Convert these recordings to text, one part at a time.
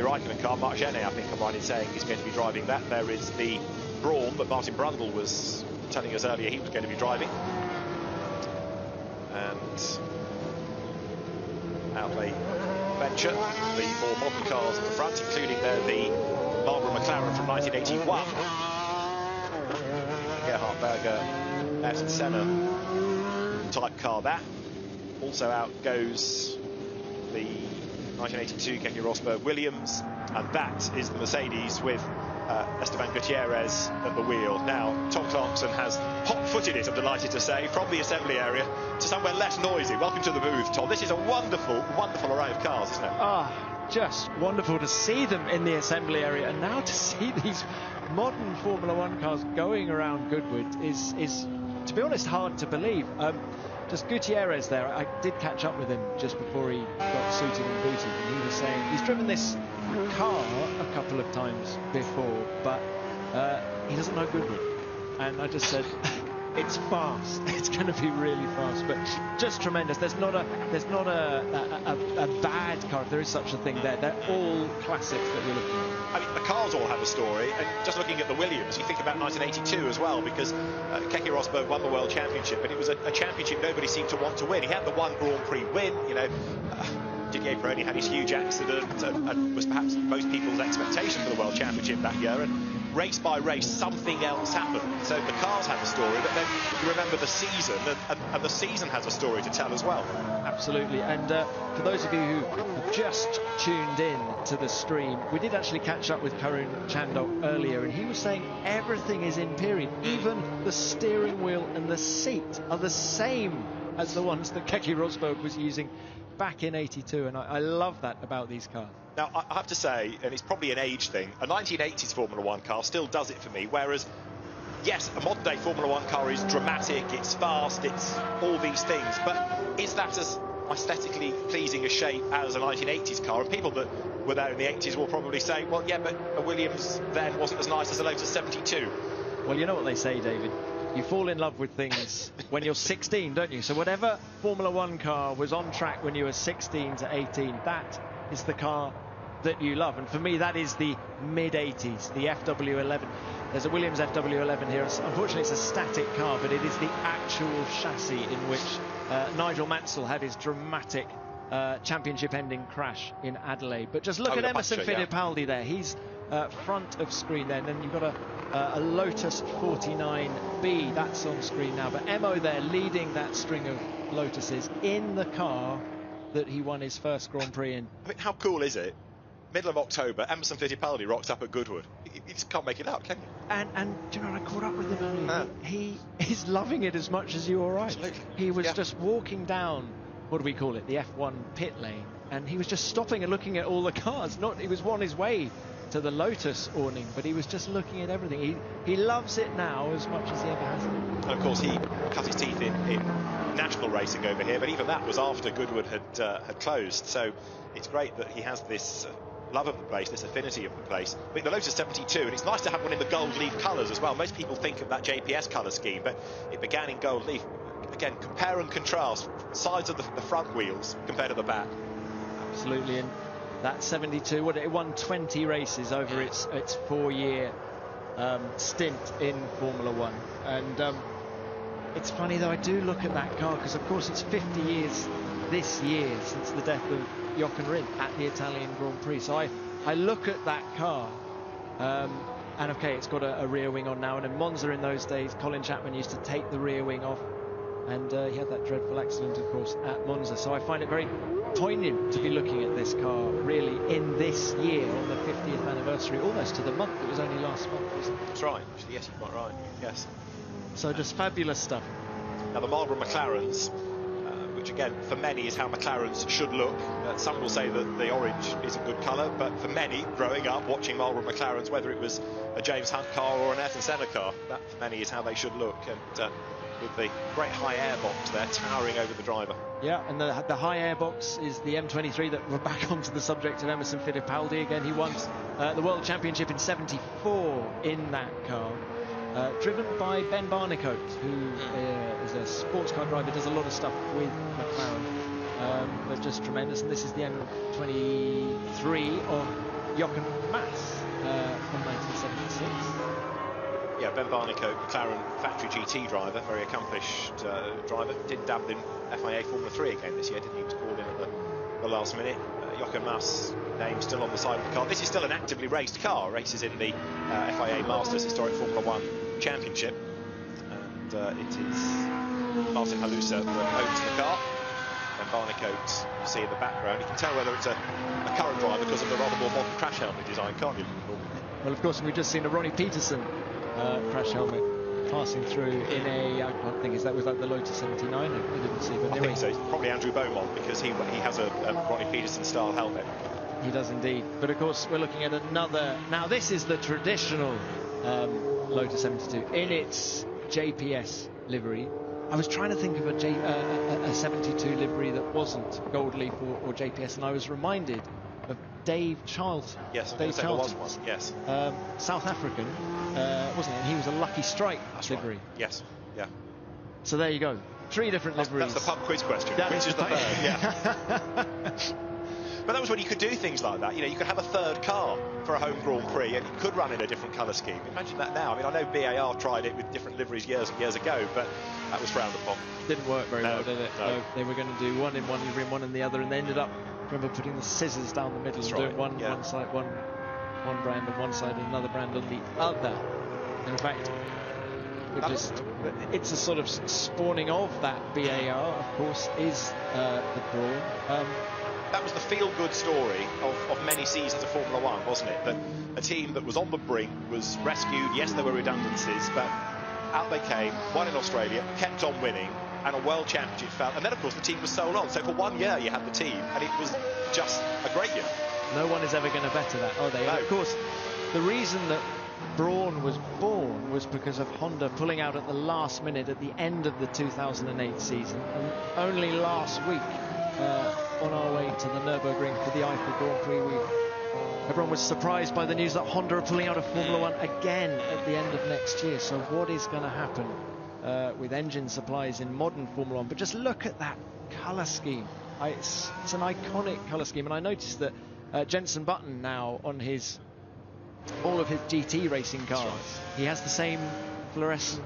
Raikkonen car. Mark Genet, I think I'm right in saying, is going to be driving that. There is the Brawn that Martin Brundle was telling us earlier he was going to be driving. And Outlay Venture, the more modern cars at the front, including there the Marlboro McLaren from 1981. Gerhard Berger, Ayrton Senna type car that. Also out goes the 1982 Keke Rosberg Williams, and that is the Mercedes with Esteban Gutierrez at the wheel. Now, Tom Clarkson has hot-footed it, I'm delighted to say, from the assembly area to somewhere less noisy. Welcome to the booth, Tom. This is a wonderful, wonderful array of cars, isn't it? Just wonderful to see them in the assembly area, and now to see these modern Formula One cars going around Goodwood is to be honest, hard to believe. Just Gutierrez there, I did catch up with him just before he got suited and booted, and he was saying he's driven this car a couple of times before, but he doesn't know Goodwood. And I just said, it's fast. It's going to be really fast, but just tremendous. There's not a bad car, if there is such a thing there. They're all classics that we're looking at. I mean, the cars all have a story, and just looking at the Williams, you think about 1982 as well, because Keke Rosberg won the World Championship, but it was a championship nobody seemed to want to win. He had the one Grand Prix win, you know. Didier Pironi had his huge accident and was perhaps most people's expectation for the World Championship that year, and race by race something else happened. So the cars have a story, but then you remember the season, and the season has a story to tell as well. Absolutely. And for those of you who have just tuned in to the stream, we did actually catch up with Karun Chandok earlier, and he was saying everything is in period. Even the steering wheel and the seat are the same as the ones that Keke Rosberg was using back in '82, and I love that about these cars. Now, I have to say, and it's probably an age thing, a 1980s Formula One car still does it for me, whereas, yes, a modern-day Formula One car is dramatic, it's fast, it's all these things, but is that as aesthetically pleasing a shape as a 1980s car? And people that were there in the 80s will probably say, well, yeah, but a Williams then wasn't as nice as a Lotus 72. Well, you know what they say, David. You fall in love with things when you're 16, don't you? So whatever Formula One car was on track when you were 16 to 18, that is the car that you love. And for me, that is the mid-80s, the FW11. There's a Williams FW11 here. Unfortunately, it's a static car, but it is the actual chassis in which Nigel Mansell had his dramatic championship-ending crash in Adelaide. But just look at Emerson Fittipaldi there. He's front of screen there, and then you've got a Lotus 49B, that's on screen now, but Emo there leading that string of Lotuses in the car that he won his first Grand Prix in. I mean, how cool is it? Middle of October, Emerson Fittipaldi rocks up at Goodwood. You just can't make it up, can you? And do you know, I caught up with him earlier. He is loving it as much as you are, right? Absolutely. He was just walking down, what do we call it, the F1 pit lane, and he was just stopping and looking at all the cars. He was on his way to the Lotus awning, but he was just looking at everything. He loves it now as much as he ever has. And of course, he cut his teeth in national racing over here, but even that was after Goodwood had closed. So it's great that he has this love of the place, this affinity of the place. I mean, the Lotus 72, and it's nice to have one in the gold leaf colours as well. Most people think of that JPS colour scheme, but it began in gold leaf. Again, compare and contrast sides of the front wheels compared to the back. Absolutely. And that 72, it won 20 races over its 4-year stint in Formula One. And it's funny though, I do look at that car because of course it's 50 years this year since the death of Jochen Rindt at the Italian Grand Prix. So I look at that car and okay, it's got a rear wing on now, and in Monza in those days Colin Chapman used to take the rear wing off, and he had that dreadful accident of course at Monza. So I find it very poignant to be looking at this car really in this year on the 50th anniversary, almost to the month. It was only last month, wasn't it? That's right, actually, yes, you're quite right, yes. So just fabulous stuff. Now the Marlboro McLarens, which again for many is how McLarens should look. Some will say that the orange is a good colour, but for many growing up watching Marlboro McLarens, whether it was a James Hunt car or an Ayrton Senna car, that for many is how they should look. And with the great high air box there towering over the driver. Yeah, and the high air box is the M23 that we're back onto the subject of Emerson Fittipaldi again. He won the World Championship in '74 in that car, driven by Ben Barnicoat, who is a sports car driver, does a lot of stuff with McLaren, but just tremendous. And this is the M23 on Jochen Mass from 1976. Yeah, Ben Barnicoat, McLaren factory GT driver, very accomplished driver. Did dabble in FIA Formula 3 again this year, didn't he? He was called in at the last minute. Jochen Mass, name still on the side of the car. This is still an actively raced car. Races in the FIA Masters Historic Formula 1 Championship. And it is Martin Halusa that owns the car. And Barnicoat, you see in the background, you can tell whether it's a current driver because of the rather more modern crash helmet design, can't you? Well, of course, we've just seen a Ronnie Peterson crash helmet passing through in a, I can't think, was that the Lotus 79? I didn't see, but I think so. It's probably Andrew Beaumont, because he has a Ronnie Peterson style helmet. He does indeed. But of course, we're looking at another. Now, this is the traditional Lotus 72 in its JPS livery. I was trying to think of a 72 livery that wasn't gold leaf or JPS, and I was reminded of Dave Charlton. Yes, Dave Charlton was one. Yes. South African, wasn't it? And he was a Lucky Strike livery. Right. Yes. Yeah. So there you go. 3 different liveries. That's the pub quiz question. Which is the third? Yeah. But that was when you could do things like that. You know, you could have a third car for a home Grand Prix, and you could run in a different colour scheme. Imagine that now. I mean, I know BAR tried it with different liveries years and years ago, but that was frowned upon. Didn't work very well, did it? No. They were going to do one in one livery and one in the other, and they ended up, remember, putting the scissors down the middle. That's and right. doing one side, one brand on one side and another brand on the other. In fact, it's a sort of spawning of that BAR, of course, is the Brawn. That was the feel-good story of many seasons of Formula 1, wasn't it? That a team that was on the brink was rescued. Yes, there were redundancies, but out they came, won in Australia, kept on winning, and a World Championship fell. And then, of course, the team was sold on. So for 1 year, you had the team, and it was just a great year. No one is ever going to better that, are they? No. And of course, the reason that Brawn was born was because of Honda pulling out at the last minute at the end of the 2008 season, and only last week, on our way to the Nürburgring for the Eiffel Grand Prix, everyone was surprised by the news that Honda are pulling out of Formula 1 again at the end of next year. So what is going to happen with engine supplies in modern Formula 1? But just look at that colour scheme. It's an iconic colour scheme, and I noticed that Jenson Button now on all of his GT racing cars, he has the same fluorescent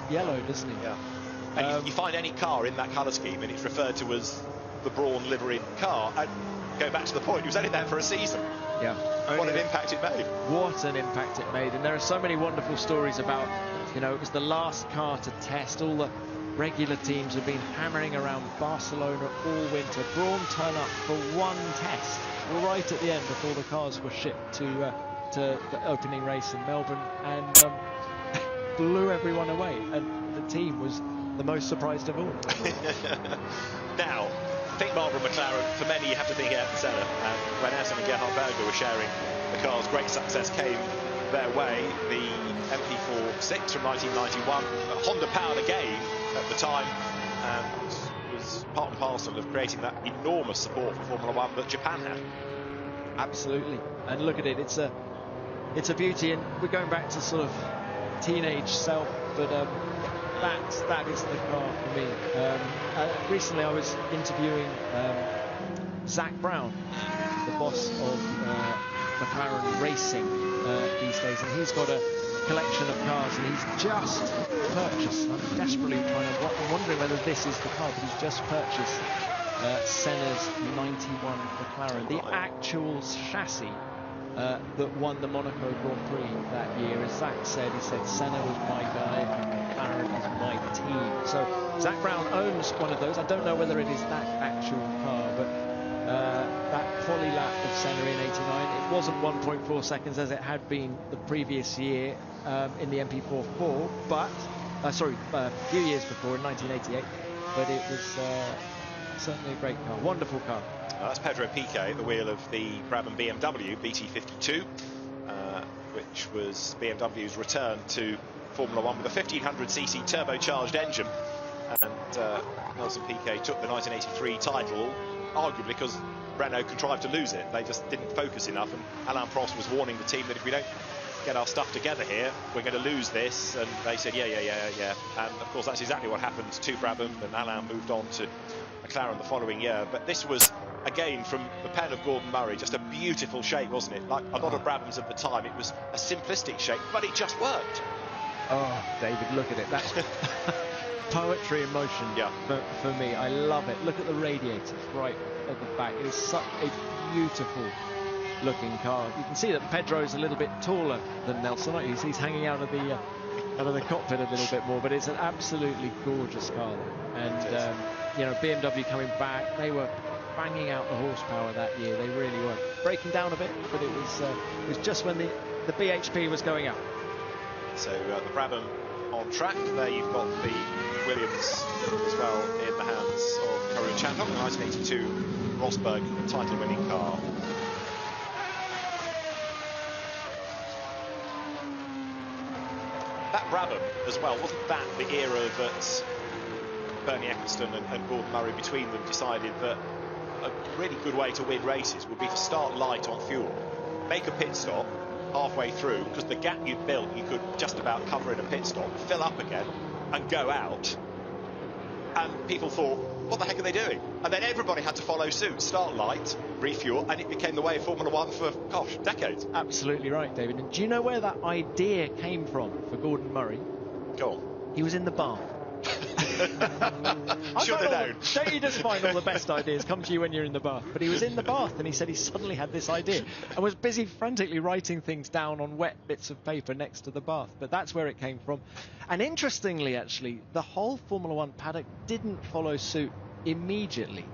yellow, doesn't he? Yeah. And you find any car in that colour scheme, and it's referred to as the Brawn livery car. And going back to the point, he was only there for a season. Yeah. What an impact it made. What an impact it made. And there are so many wonderful stories about, you know, it was the last car to test. All the regular teams have been hammering around Barcelona all winter. Brawn turn up for one test right at the end before the cars were shipped to the opening race in Melbourne, and blew everyone away. And the team was the most surprised of all. Now, think Marlboro McLaren. For many, you have to think Ayrton Senna. When Ayrton and Gerhard Berger were sharing the cars, great success came their way. The MP4 6 from 1991, Honda powered again at the time, and was part and parcel of creating that enormous support for Formula 1 that Japan had. Absolutely. And look at it, it's a beauty, and we're going back to sort of teenage self, but that is the car for me. Recently I was interviewing Zach Brown, the boss of McLaren Racing these days, and he's got a collection of cars, and he's just purchased, I'm desperately I'm wondering whether this is the car, but he's just purchased Senna's 91 McLaren, the actual chassis that won the Monaco Grand Prix that year. As Zach said, he said Senna was my guy and McLaren is my team. So Zach Brown owns one of those. I don't know whether it is that actual car, but that quali lap of Senna in '89, it wasn't 1.4 seconds as it had been the previous year in the MP4 4, but a few years before in 1988, but it was certainly a great car, wonderful car. That's Pedro Piquet at the wheel of the Brabham BMW BT52, which was BMW's return to Formula 1 with a 1500cc turbocharged engine. And Nelson Piquet took the 1983 title, arguably because Renault contrived to lose it. They just didn't focus enough, and Alain Prost was warning the team that if we don't get our stuff together here, we're going to lose this. And they said, yeah. And of course, that's exactly what happened to Brabham, and Alain moved on to McLaren the following year. But this was again, from the pen of Gordon Murray, just a beautiful shape, wasn't it? Like a lot of Brabhams at the time, it was a simplistic shape, but it just worked. Oh, David, look at it. That's poetry in motion for me. I love it. Look at the radiators right at the back. It is such a beautiful looking car. You can see that Pedro's a little bit taller than Nelson. He's hanging out of the cockpit a little bit more, but it's an absolutely gorgeous car. And you know, BMW coming back, they were banging out the horsepower that year. They really were breaking down a bit, but it was just when the BHP was going up. So the Brabham on track. There you've got the Williams as well in the hands of current champion, the 1982 Rosberg title-winning car. That Brabham as well, wasn't that the era that Bernie Ecclestone and Gordon Murray between them decided that a really good way to win races would be to start light on fuel, make a pit stop halfway through, because the gap you'd built you could just about cover in a pit stop, fill up again and go out, and people thought, what the heck are they doing? And then everybody had to follow suit, start light, refuel, and it became the way of Formula One for, gosh, decades. Absolutely right, David. And do you know where that idea came from for Gordon Murray? Go on. He was in the bath. Should have known. Don't you just find all the best ideas come to you when you're in the bath? But he was in the bath, and he said he suddenly had this idea and was busy frantically writing things down on wet bits of paper next to the bath. But that's where it came from. And interestingly, actually, the whole Formula One paddock didn't follow suit immediately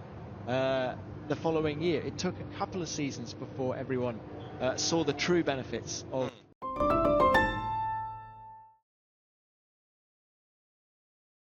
the following year. It took a couple of seasons before everyone saw the true benefits of